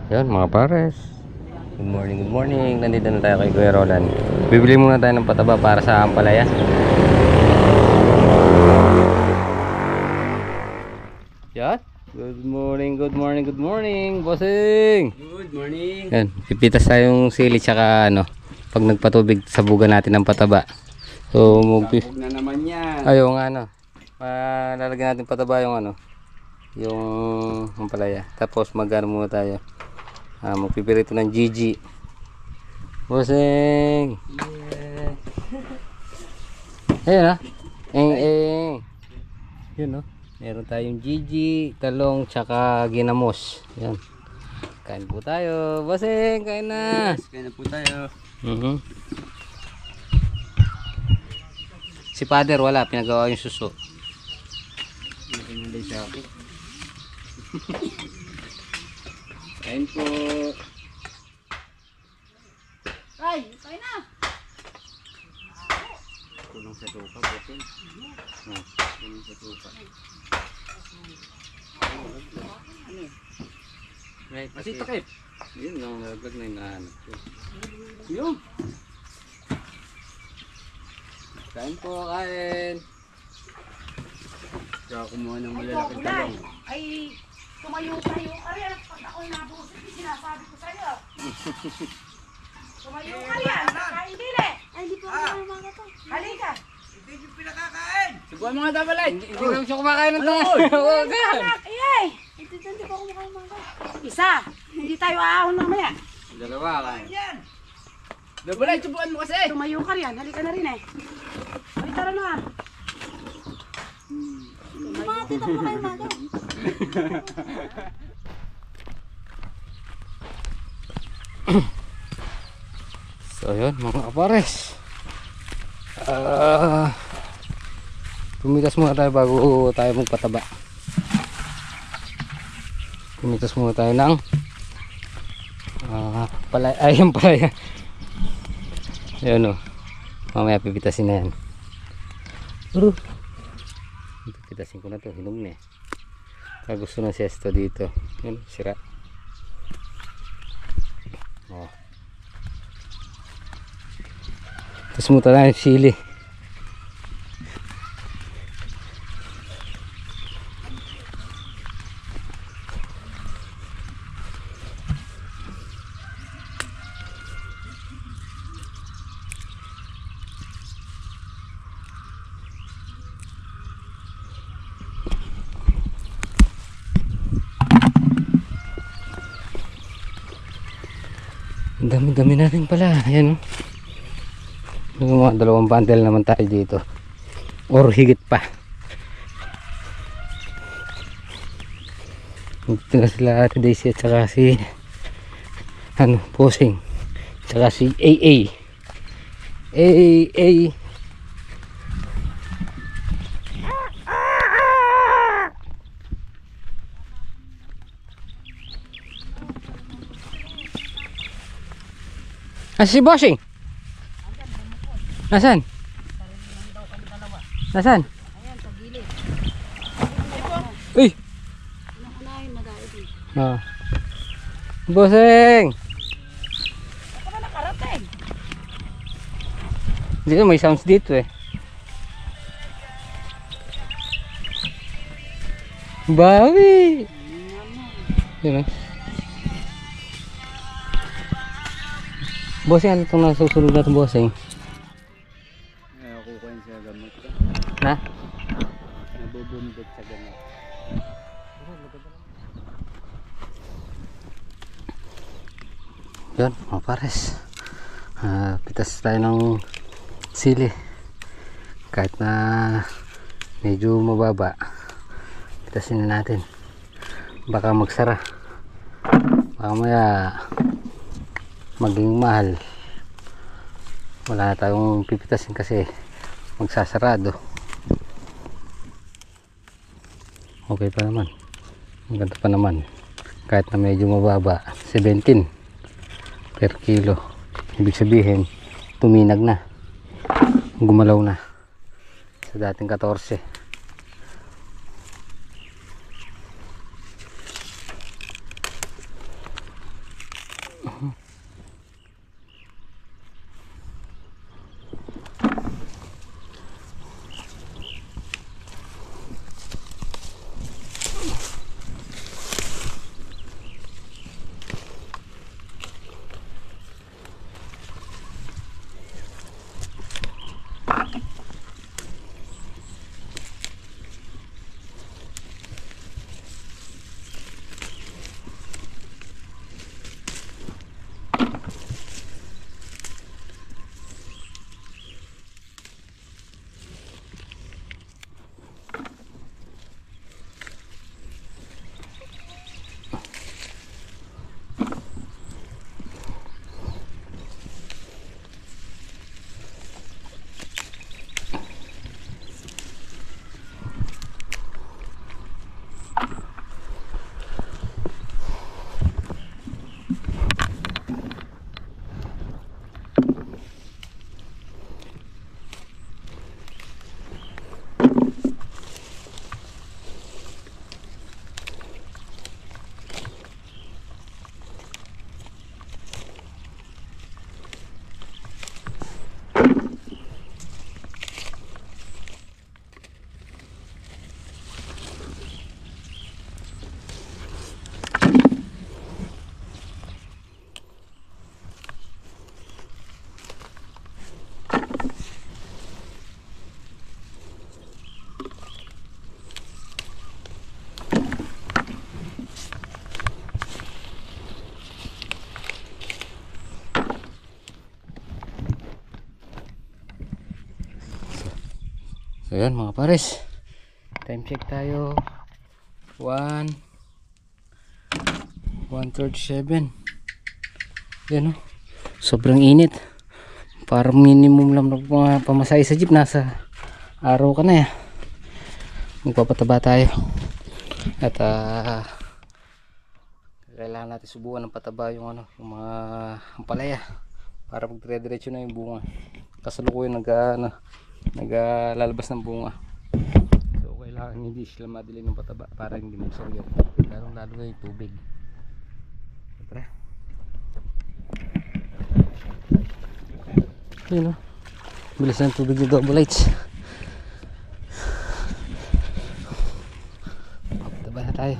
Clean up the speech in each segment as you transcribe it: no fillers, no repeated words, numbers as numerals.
Yan mga pares. Good morning, good morning. Nandito na tayo kay Kuya Roland. Bibili muna tayo ng pataba para sa ampalaya. Yan. Good morning, good morning, good morning, bossing. Good morning. Yan, pipitas tayong sili tsaka ano, pag nagpatubig sabugan natin ng pataba. So, Sabog na naman yan. ayun nga ano. Lalagyan natin pataba yung ano, yung ampalaya. Tapos magano muna tayo. Magpipirito ng GG. Bossing. Yeah. Ayun ah. Yun oh. Meron tayong GG, talong, tsaka ginamos. Yan. Kain po tayo. Bossing, kain na. Yes, kaya na po tayo. Si Father wala, pinagawa yung suso. Hindi siya ako. Kain po. Ay, kain na. Kulong sa tupa, bossing. Kulong sa tupa. Right, Kasi takip. yun lang, nalaglag na yung nahanap ko. Yun. Kain po, kain. Kaya kumuha ng Ito, malalaking gulay. talong. Ay, tumayo-tayo ka rin. Pag ako'y nabusit, sinasabi ko sa'yo. Tumayo ka rin. Kain din eh. Ay, hindi po ako mga to. Halika. Subuhan mga dabalay. Hindi naman siya kumakain ng tangan. Huwag yan. Anak, iyay. Hindi po ako mga to. Isa. Hindi tayo aahon mamaya. Dalawa, kain. Dabalay, subuhan mo kasi. Tumayo ka rin. Halika na rin eh. Ay, tara na. Mga tita ko kayo mga So yun mga kapares, pumitas muna tayo bago tayo magpataba. Pumitas muna tayo ng ayun palaya. Ayun o, mamaya pipitasin na yan. Pipitasin ko na to, hinog na eh. Kaya gusto ng sesto dito. Yun, sira. Oh. Tapos muta na yung sili. Ang dami-dami natin pala. Ayan o. Yung mga 2 bundle naman tayo dito. Or higit pa. Dito na sila Ate Daisy at saka si Bossing. Saka si AA. AA. Si Bossing? Nasaan? Nasaan? Ayan, sa gilid. Uy! Unahin, madami dito. Bossing! Ako ba nakarating? Dito may sounds dito eh. Bawi! Yun oh. Bossing, ano itong nasusunod natin, Bossing? Kukuha sa gamot ka. Na? Nabubundot sa gamot. Yan, mga pares. Pitas tayo ng sili. Kahit na medyo mababa, pitasin na natin. Baka magsara. Baka maya maging mahal. Wala na tayong pipitasin kasi magsasarado. Okay pa naman. Maganda pa naman. Kahit na medyo mababa. 17 per kilo. Ibig sabihin tuminag na. Gumalaw na. Sa dating 14. So yun mga pares, time check tayo. 1:37. Yan o, sobrang init. Parang minimum lang na pamasahe sa jeep, nasa araw ka na ya. Magpapataba tayo. At kailangan natin subukan ng pataba yung yung mga ampalaya para magdire-diretso na yung bunga. Kasalukuyan naglalabas ng bunga. So kailangan hindi sila madili ng pataba para hindi magsawir. Lalo na yung tubig. Tara. Yun o, bilis ng tubig yung double lights. Papataba na tayo.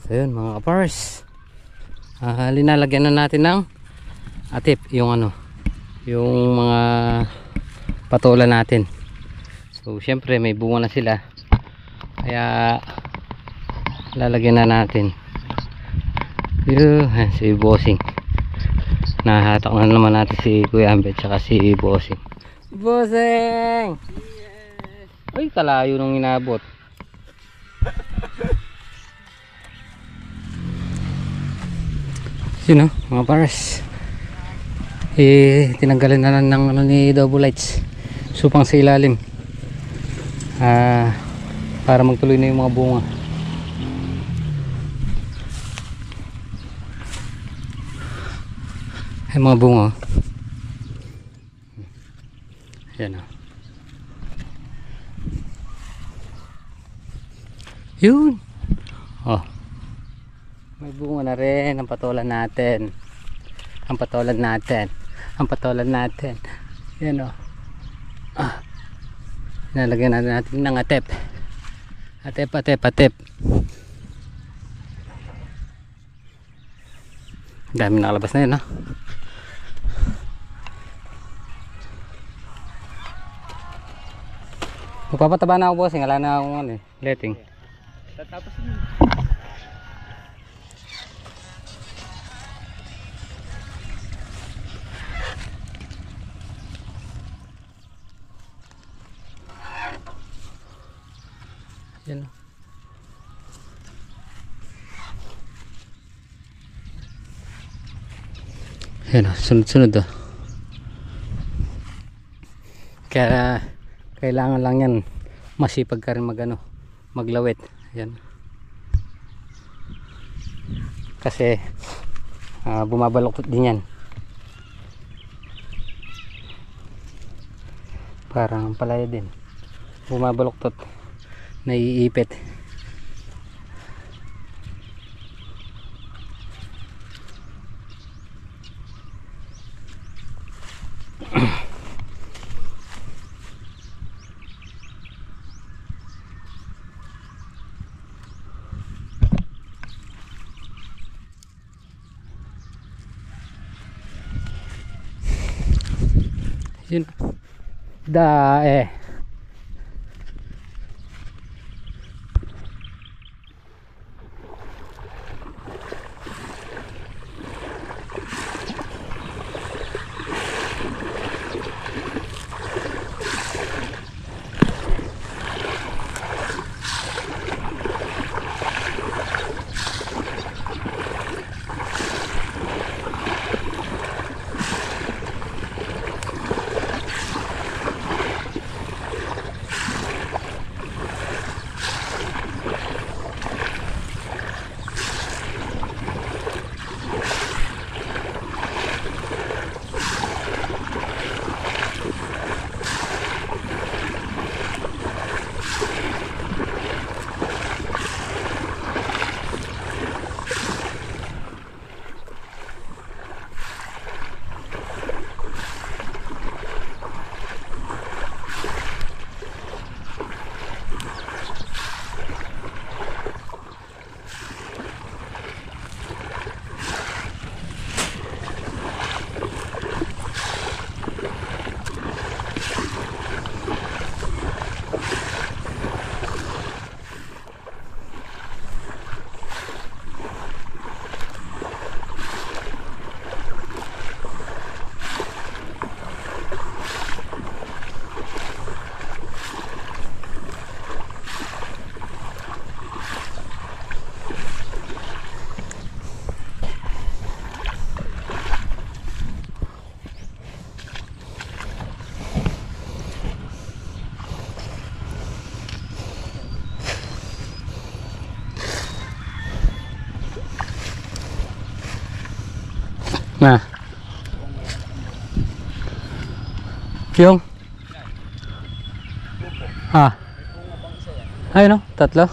So yun mga kapars, linalagyan na natin ng atip yung yung mga patola natin. So syempre may bunga na sila, kaya lalagyan na natin. Si Bossing, nahatak na naman natin si Kuya Ambet tsaka si Bossing. Bossing! Uy, kalayo nung inabot. Yun o mga pares, tinanggalan na ng ni double lights, supang sa ilalim, para magtuloy na yung mga bunga. Ay mga bunga, yan o, yun oh. May bunga na rin ang patolan natin. Ang patolan natin. Yan o. Nalagyan natin ng atep. Atep. Dami nakalabas na yun ha. Magpapataba na ako bossing. Wala na akong letting. Tapos yan. Yan, sunod-sunod o. Kaya kailangan lang yan, masipag ka rin maglawit. Yan. Kasi bumabaloktot din yan. Parang palaya din. Bumabaloktot. Naiipit. Yun. Yung? Ah. Ayun o, tatlo.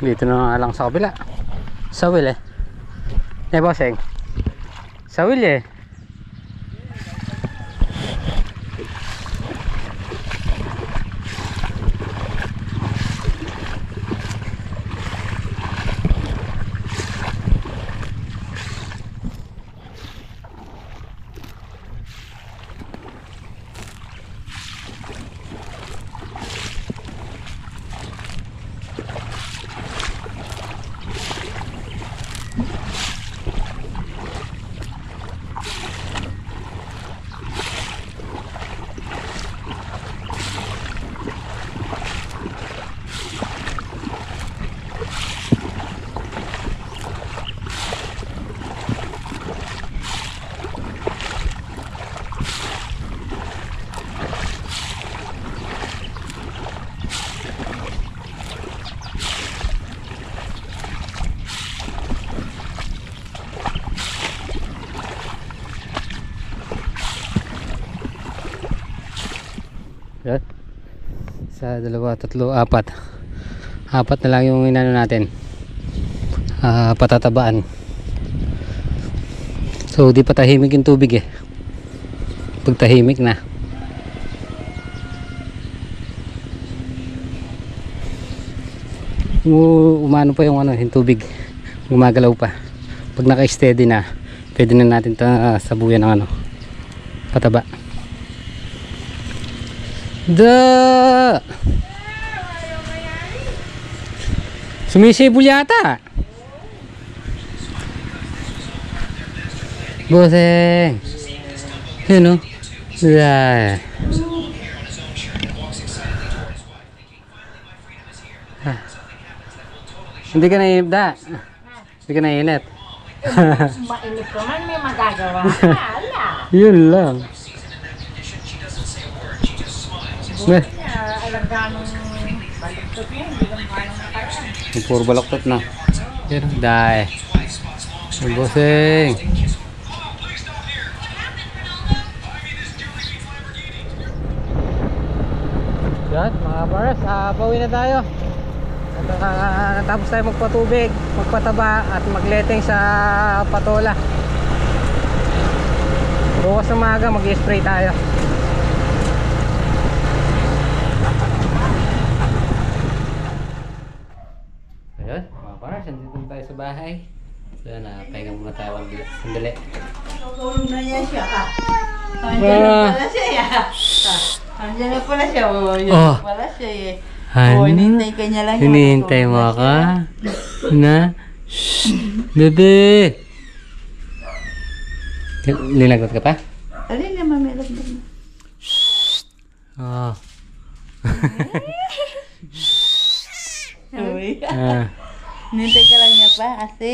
Dito na nga lang sa kabila. Sa wil eh. Bossing. Sa wil eh. Yan. Isa, dalawa, tatlo, apat. Apat na lang yung inano natin. Patatabaan. So di pa tahimik yung tubig eh. Pag tahimik na. Umano pa yung ano, yung tubig. Gumagalaw pa. Pag naka-steady na, pwede na natin sabuyan ng ano, pataba. Sumisibol yata. Bossing. Yun o. Hindi ka naiinip da. Hindi ka naiinip. Mainip ko man, may magagawa. Ala. Yun lang. Alaganong baluktot mo, hindi ka makayang nakaraan. Puro baluktot na. Pero dahil. Bossing. Yan mga pares, pauwi na tayo. At natapos tayo magpatubig, magpataba at magleteng sa patola. Bukas na maaga mag-spray tayo. Ayun mga pares, nandito na tayo sa bahay. So yan, pahinga muna tayo sandali. Tulog na niya siya ka. Andiyan na pala siya ya. Andiyan na pala siya. Yun pala siya eh. Hinihintay ka niya lang. Hinihintay mo ka? Na? Shhh! Bebe! Linagot ka pa? Alin na mamilag na. Shhh! Oh. Uy. Hinihintay ka lang niya pa kasi.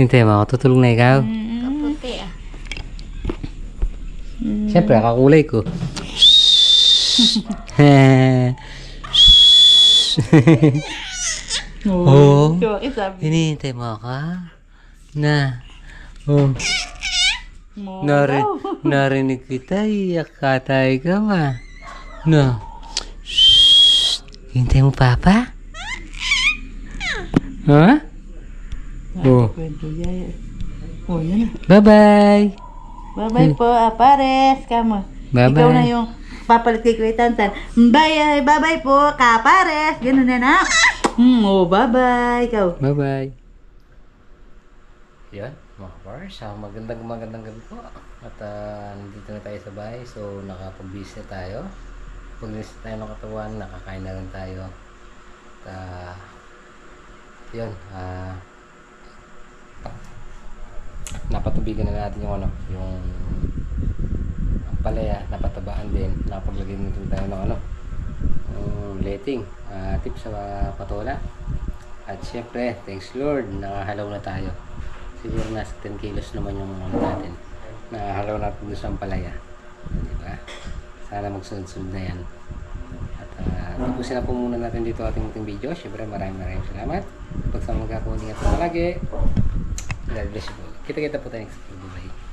Hintay mo ako, tutulong na ikaw. Kaputi ah. Siyempre, kakulay ko. Oh, hinihintay mo ka? Na. Oh. Narinig kita, iyak katay ka ma. No. Shhh. Hintay mo papa? Ha? Oh. Bye-bye. Bye-bye po, Pares. Kamo. Bye-bye. Ikaw na yung papalit kay Kuya Tantan. Bye-bye po, Pares. Ganun na na. Bye-bye. Ikaw. Bye-bye. Yan, mga kapars. Magandang gabi po. At nandito na tayo sa bahay. So, nakapag-visit tayo. Pag-visit tayo ng katawan, nakakain na rin tayo. At, yun, napatubigan na natin yung ano, yung palaya, napatabaan din, napaglagay nito tayo ng ano, letting, tips sa patola. At syempre, thanks Lord, nakahalaw na tayo. Siguro nasa 10 kilos naman yung ano natin, nakahalaw natin doon sa palaya, diba? Sana magsunod-sunod na yan. tapusin na po muna natin dito ating munting video. Siyempre maraming salamat. Pagsama magkakaunting at palagi. God bless you po. Kita-kita po tayo next video. Bye.